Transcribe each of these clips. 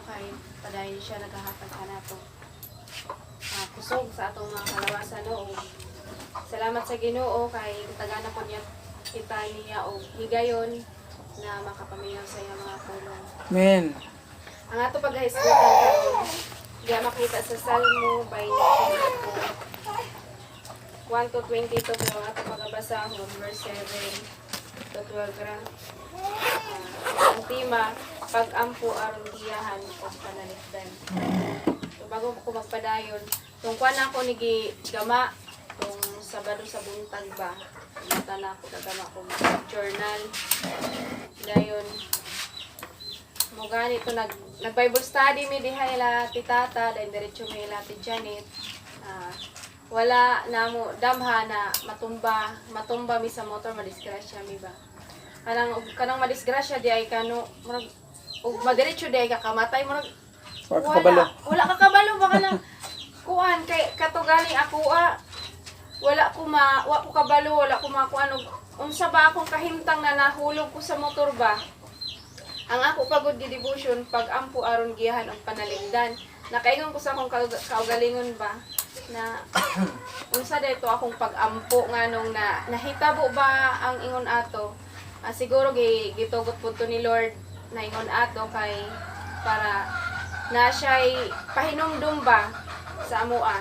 kay padayon siya naghahatag kanato kusog sa atong mga kalawasan no. Salamat sa Ginoo kay tagana po niya kita niya og higayon na makapaminaw sa iyang mga pulong. Amen. Ang ato paghahisgutan karon diya makita sa Salmo 1 to 22 pero ang ato pagbasa verse 7 to 12 ra. Ang tema pag-ampo aron giyahan o panalipdan. So bago ko magpadayon, tong kuan ako ni gama tong Sabado sa buntag ba. Mata na ako kagama ko journal. Dayon mo ganito nag Bible study mi diha ila ti Tata, then diretso mi ila ti Janet. Wala na mo damha na matumba mi sa motor, madisgrasya mi ba. Kanang madisgrasya di ay kano murag ug madiretso di ay kakamatay murag wala ka kabalo baka nang kuan kay katugali ako wala ko kabalo, wala ko makuan og unsa ba akong kahimtang na nahulog ko sa motor ba. Ang ako pagod di devotion pag-ampo aron giyahan og panalingdan. Nakaingon ko sa akong kaugalingon ba na unsa dayto akong pag-ampo nganong na nahitabo ba ang ingon ato. Siguro gitugot pud to ni Lord na ingon ato kay para na siya'y pahinumdum ba sa amoa.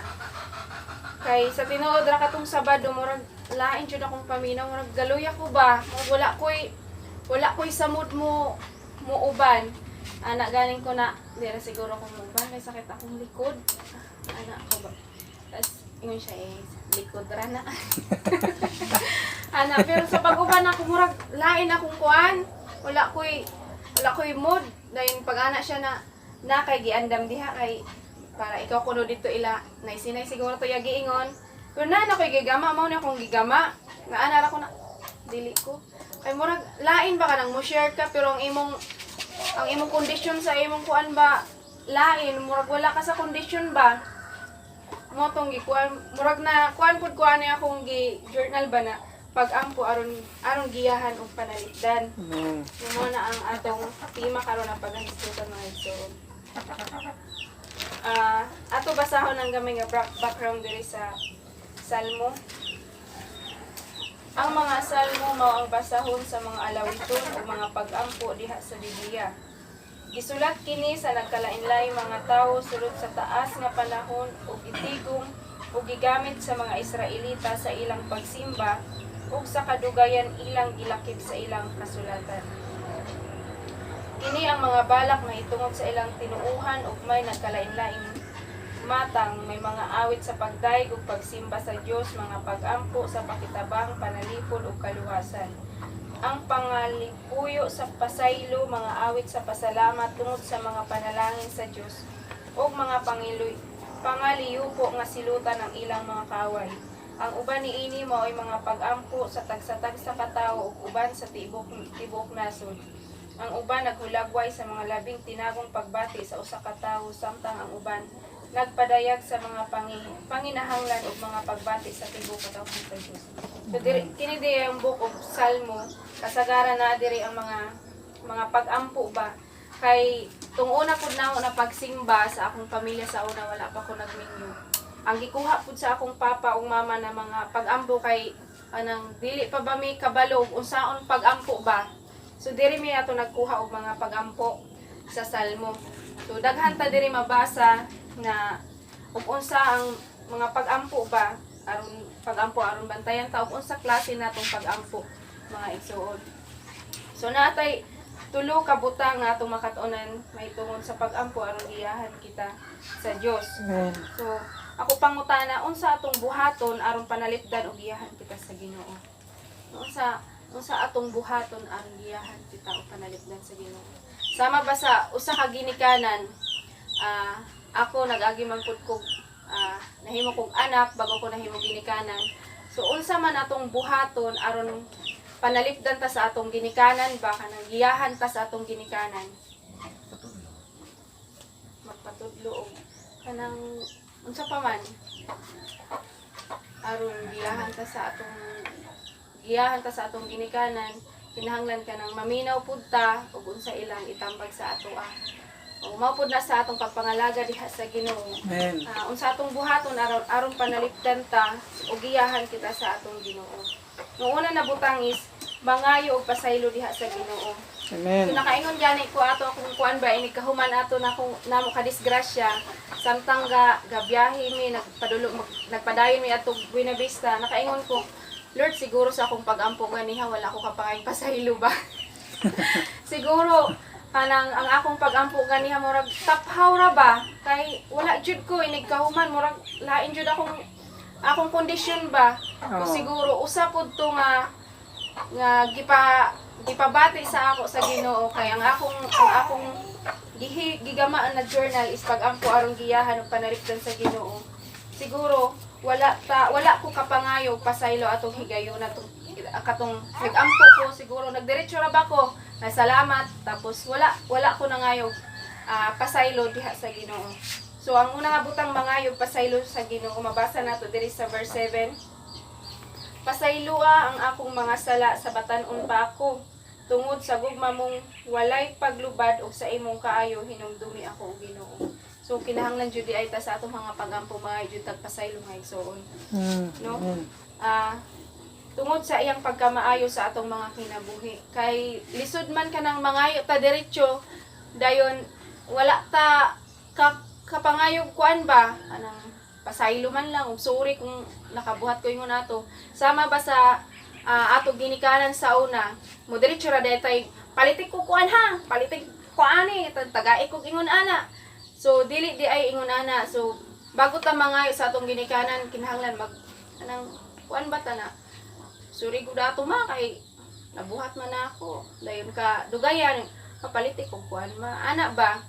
Kay sa tinuod ra katong Sabado murag lain jud akong paminaw murag galoy ako ba wala ko'y samud mo uban ana galing ko na dira siguro akong uban kay sakit akong likod ana ko ba tas ingon siya likod ra na ana pero sa pag-uban ako murag lain akong kuan wala ko'y mood dayon pag ana siya na kay giandam diha kay para ikaw kuno dito ila naisinay siguro to giingon pero na ko'y gigama mao na akong gigama nga ana ra ko na dili ko kay murag lain ba kanang mo share ka pero ang imong kondisyon sa imong kuan ba lain murag wala ka sa kondisyon ba mo tong gikuan murag na kuan pud kuan ni akong journal ba na pag-ampo aron giyahan og panalipdan. Mo na ang atong tema karon ang paghahisgutan mga igsoon. Ato basahon ang gamay nga background diri sa Salmo. Ang mga Salmo mao ang basahon sa mga alawiton o mga pag-ampo diha sa Biblia. Gisulat kini sa nagkalainlaing mga tawo sulod sa taas nga panahon ug itigom ug gigamit sa mga Israelita sa ilang pagsimba ug sa kadugayan ilang gilakip sa ilang kasulatan. Kini ang mga balak na hitungod sa ilang tinuuhan ug may nagkalainlaing matang, may mga awit sa pagdaig ug pagsimba sa Dios, mga pag-ampo sa pakitabang, panalipod ug kaluwasan. Ang pangalipuyo sa pasaylo, mga awit sa pasalamat tungod sa mga panalangin sa Dios ug mga pangaliyupo nga silutan ang ilang mga kaway. Ang uban niini mao ay mga pag-ampo sa tagsa-tagsa ka tawo ug uban sa tibok nasod. Ang uban naghulagway sa mga labing tinagong pagbati sa usa ka tawo samtang ang uban nagpadayag sa mga panginahanglan ug mga pagbati sa tibok katawhan sa Dios. So kini di ang book of Salmo kasagaran na diri ang mga pag-ampo ba kay tung una pud namo na pagsimba sa akong pamilya sa una wala pa ko nagminyo. Ang gikuha pud sa akong papa ug mama na mga pag-ampo kay anang dili pa ba mi kabalo ug unsaon pag-ampo ba. So diri mi ato nagkuha og mga pag-ampo sa Salmo. So daghan ta diri mabasa na ug unsa ang mga pag-ampo ba aron pag-ampo aron bantayan ta ug unsa klase natong pag-ampo mga igsoon. So natay tulo ka butang nga atong makatunan may tungod sa pag-ampo aron giyahan kita sa Dios. So ako pangutana unsa atong buhaton aron panalipdan ug giyahan kita sa Ginoo. Unsa atong buhaton aron giyahan kita ug panalipdan sa Ginoo. Sama ba sa usa ka ginikanan ako nag-agi man pud kog nahimo kog anak bago ko nahimo ginikanan. So unsa man atong buhaton aron panalipdan ta sa atong ginikanan ba kanang giyahan ta sa atong ginikanan. Magpatudlo og kanang unsa pa man aron giyahan ta sa atong ginikanan kinahanglan ka nang maminaw pud ta ug unsa ilang itambag sa ato O mao pud na sa atong pagpangalaga diha sa Ginoo. Amen. Unsa atong buhaton aron panalipdan ta ug giyahan kita sa atong Ginoo. Nung una na butang is mangayo og pasaylo diha sa Ginoo. Amen. So nakaingon gani ko ato kung kuan ba ini kahuman ato na kung namo ka disgrasya samtang gabiyahe mi nagpadayon mi ato Buena Vista. Nakaingon ko, Lord, siguro sa akong pag-ampo ganiha wala ko kapangay pasaylo ba. Siguro kanang ang akong pag-ampo ganiha murag taphaw ra ba kay wala jud ko inig kahuman murag lain jud akong kondisyon ba. Oo. Siguro usa pod to nga gipabati sa ako sa Ginoo kay ang akong gigamaan na journal is pag-ampo aron giyahan ug panalipdan sa Ginoo. Siguro wala ko kapangayo pasaylo atong higayon katong nag-ampo ko siguro nagdiretso ra ba ko na salamat tapos wala ko nangayog pasaylo diha sa Ginoo. So ang una nga butang mangayog pasaylo sa Ginoo mabasa nato diri sa verse 7. Pasayloa ang akong mga sala sa batan-on pa ako tungod sa gugma mong walay paglubad og sa imong kaayo hinumdumi ako og Ginoo. So kinahanglan jud ay ta sa atong mga pagampo mga jud tagpasaylo nga igsoon. No? Tungod sa iyang pagkamaayo sa atong mga kinabuhi. Kay lisod man ka ng mangayo ta diretso dayon wala ta kapangayog kuan ba anang pasaylo man lang ug sorry kung nakabuhat ko ingon ato. Sama ba sa ato ginikanan sa una mo diretso ra daytay palitik ko kuan ha palitik ko ani tagaik ko ingon ana. So dili di ay ingon ana. So bago ta mangayo sa atong ginikanan kinahanglan mag anang kuan ba ta na suri gud ato ma kay nabuhat man ako dayon ka dugayan kapalitik ko kuan ma ana ba.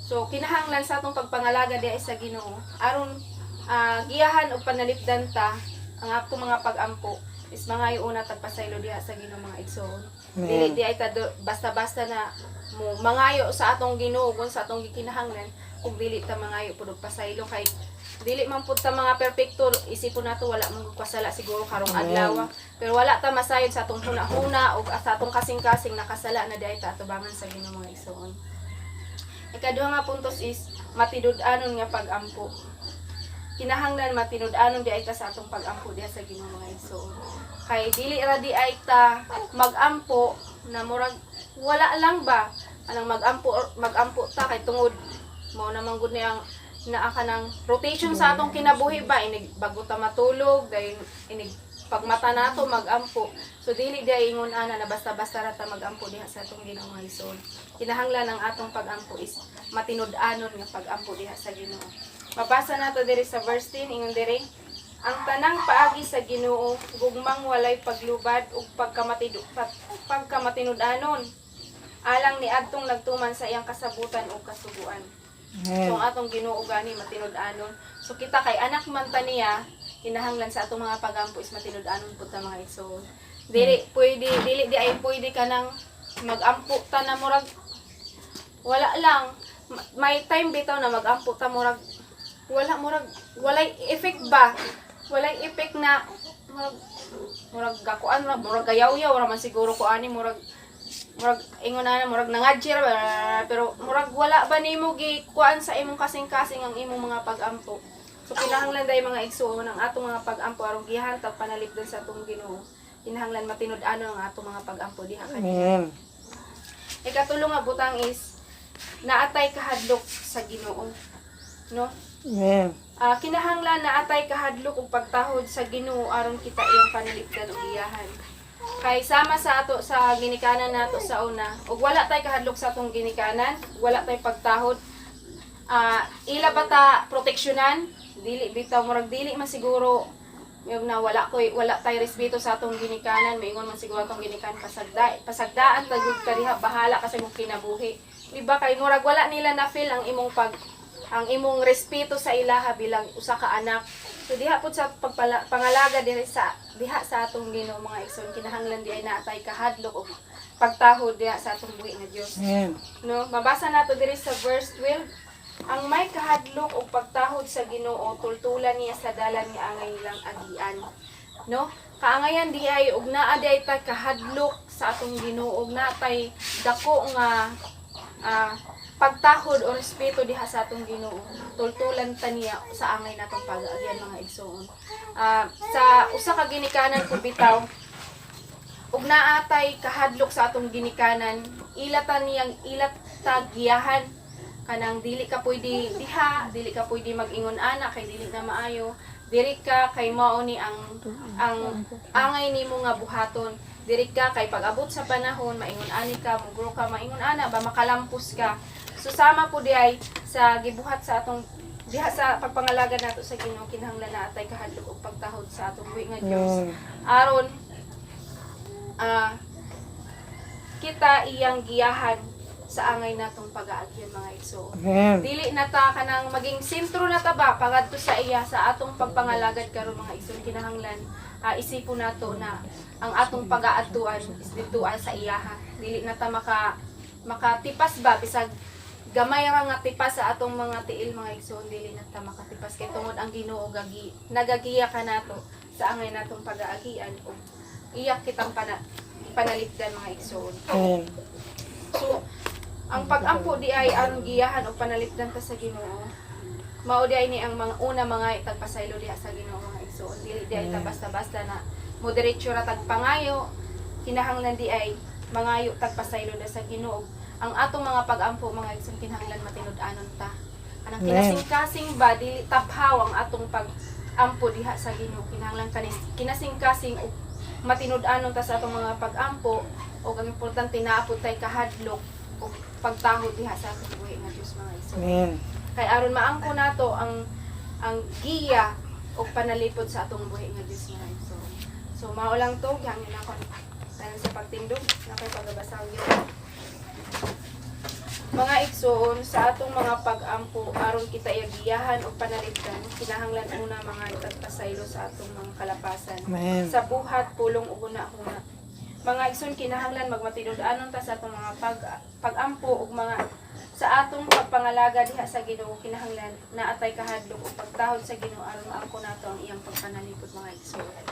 So kinahanglan sa atong pagpangalaga di ay sa Ginoo aron giyahan og panalipdan ta ang atong mga pag-ampo is mga una tagpasaylo diha sa Ginoo mga igsoon. Dili di ay ta basta-basta na mo mangayo sa atong Ginoo kung sa atong gikinahanglan kung dili ta mangayo pud og pasaylo kay dili man pud ta mga perpekto isipon nato wala man pasala siguro karong adlaw pero wala ta masayod sa atong hunahuna og sa atong kasing-kasing nakasala na di ay ta atubangan sa Ginoo mga igsoon. Ikaduha nga puntos is matinud-anon nga pag-ampo. Kinahanglan matinud-anon di ay ta sa atong pag-ampo diha sa Ginoo mga igsoon. Kay dili ra di ay ta mag-ampo na murag wala lang ba anang mag-ampo ta kay tungod mao naman gud niyang naa ka ng rotation sa atong kinabuhi ba inig bago ta matulog dahil inig pagmata nato mag-ampo. So dili di ay ingon ana na basta-basta ra ta mag-ampo diha sa atong Ginoo mga igsoon. Kinahanglan ang atong pag-ampo is matinud-anon nga pag-ampo diha sa Ginoo. Mabasa nato diri sa verse 10 ingon diri ang tanang paagi sa Ginoo gugmang walay paglubad ug pagkamatinud-anon alang ni adtong nagtuman sa iyang kasabutan ug kasuguan. So ang atong Ginoo gani matinud-anon. So kita kay anak man ta niya kinahanglan sa atong mga pagampo is matinud-anon pud ta mga igsoon. Dili di ay pwede ka nang mag-ampo ta na murag wala lang may time bitaw na mag-ampo ta murag walay effect ba? Walay effect na murag gakuan murag gayaw-yaw ra man siguro ko ani murag ingon na murag nangadjir pero murag wala ba nimo gikuan sa imong kasing-kasing ang imong mga pag-ampo. So kinahanglan day mga igsoon ang atong mga pag-ampo aron gihantag panalipdan sa atong Ginoo. Kinahanglan matinud-anon ang atong mga pag-ampo diha kanina. Ikatulo nga butang is naatay kahadlok sa Ginoo. No? Kinahanglan naatay kahadlok ug pagtahod sa Ginoo aron kita iyang panalipdan ug iyahan. Kay sama sa ato sa ginikanan nato sa una ug wala tay kahadlok sa atong ginikanan, wala tay pagtahod. Ila ba ta proteksyonan? Dili bitaw murag dili man siguro yung na wala tay respeto sa atong ginikanan, maingon man siguro atong ginikanan pasagdaan tagud ka diha bahala kasi mong kinabuhi. Di ba kay murag wala nila na feel ang imong respeto sa ilaha bilang usa ka anak. So diha pud sa pangalaga diha sa atong Ginoo mga igsoon kinahanglan di ay naatay kahadlok og pagtahod diha sa atong buhi nga Dios. No, mabasa nato diri sa verse 12. Ang may kahadlok og pagtahod sa Ginoo tultulan niya sa dalan nga angay lang agian. No? Kaangayan di ay og naa di ay kahadlok sa atong Ginoo og natay dako nga pagtahod o respeto diha sa atong Ginoo. Tultulan ta niya sa angay natong pag-agyan mga igsoon. Sa usa ka ginikanan pud bitaw, ug naatay kahadlok sa atong ginikanan, ilatan niyang giyahan kanang dili ka pwede diha, dili ka pwede mag-ingon ana kay dili na maayo. Diri ka kay mao ni ang angay nimo nga buhaton. Diri ka kay pag-abot sa panahon maingon ani ka, mugro ka maingon ana ba makalampos ka. So sama po di ay sa gibuhat sa atong diha sa pagpangalaga nato sa Ginoo, kinahanglan na atay kahadlok og pagtahod sa atong buhi nga Dios. Aron kita iyang giyahan sa angay natong pag-aagyan mga igsoon. Dili na ta kanang maging sentro na ta ba pagadto sa iya sa atong pagpangalagad karon mga igsoon, kinahanglan isipon nato na ang atong pag-aadtuan is dituan sa iyaha. Dili na ta makatipas ba bisag gamay ra nga tipas sa atong mga tiil mga igsoon, dili na ta makatipas kay tungod ang Ginoo nagagiya ka nato sa angay natong pag-aagian o iyak kitang panalipdan mga igsoon. So ang pag-ampo di ay aron giyahan o panalipdan ta sa Ginoo. Mao di ay ni ang mga una mga tagpasaylo diha sa Ginoo mga igsoon. Dili di ay ta basta-basta na mo diretso ra tagpangayo. Kinahanglan di ay mangayo tagpasaylo na sa Ginoo. Ang atong mga pag-ampo mga igsoon kinahanglan matinud-anon ta. Anang kinasing-kasing ba dili taphaw ang atong pag-ampo diha sa Ginoo. Kinahanglan kinasing-kasing og matinud-anon ta sa atong mga pag-ampo o ang importante naapod tay kahadlok o pagtahod diha sa atong buhi nga Dios mga igsoon. Kay aron maangko nato ang giya o panalipod sa atong buhi nga Dios mga igsoon. So mao lang to gihangin ako tanan sa pagtindog na kay pagabasahon gyud. Mga igsoon, sa atong mga pag-ampo aron kita iagiyahan o panalipdan, kinahanglan una mga tagpasaylo sa atong mga kalapasan. Sa buhat pulong ug una-una. Mga igsoon, kinahanglan magmatinud-anon ta sa atong mga pag-ampo ug mga sa atong pagpangalaga diha sa Ginoo, kinahanglan na atay kahadlok ug pagtahod sa Ginoo aron maangko nato ang iyang pagpanalipod mga igsoon.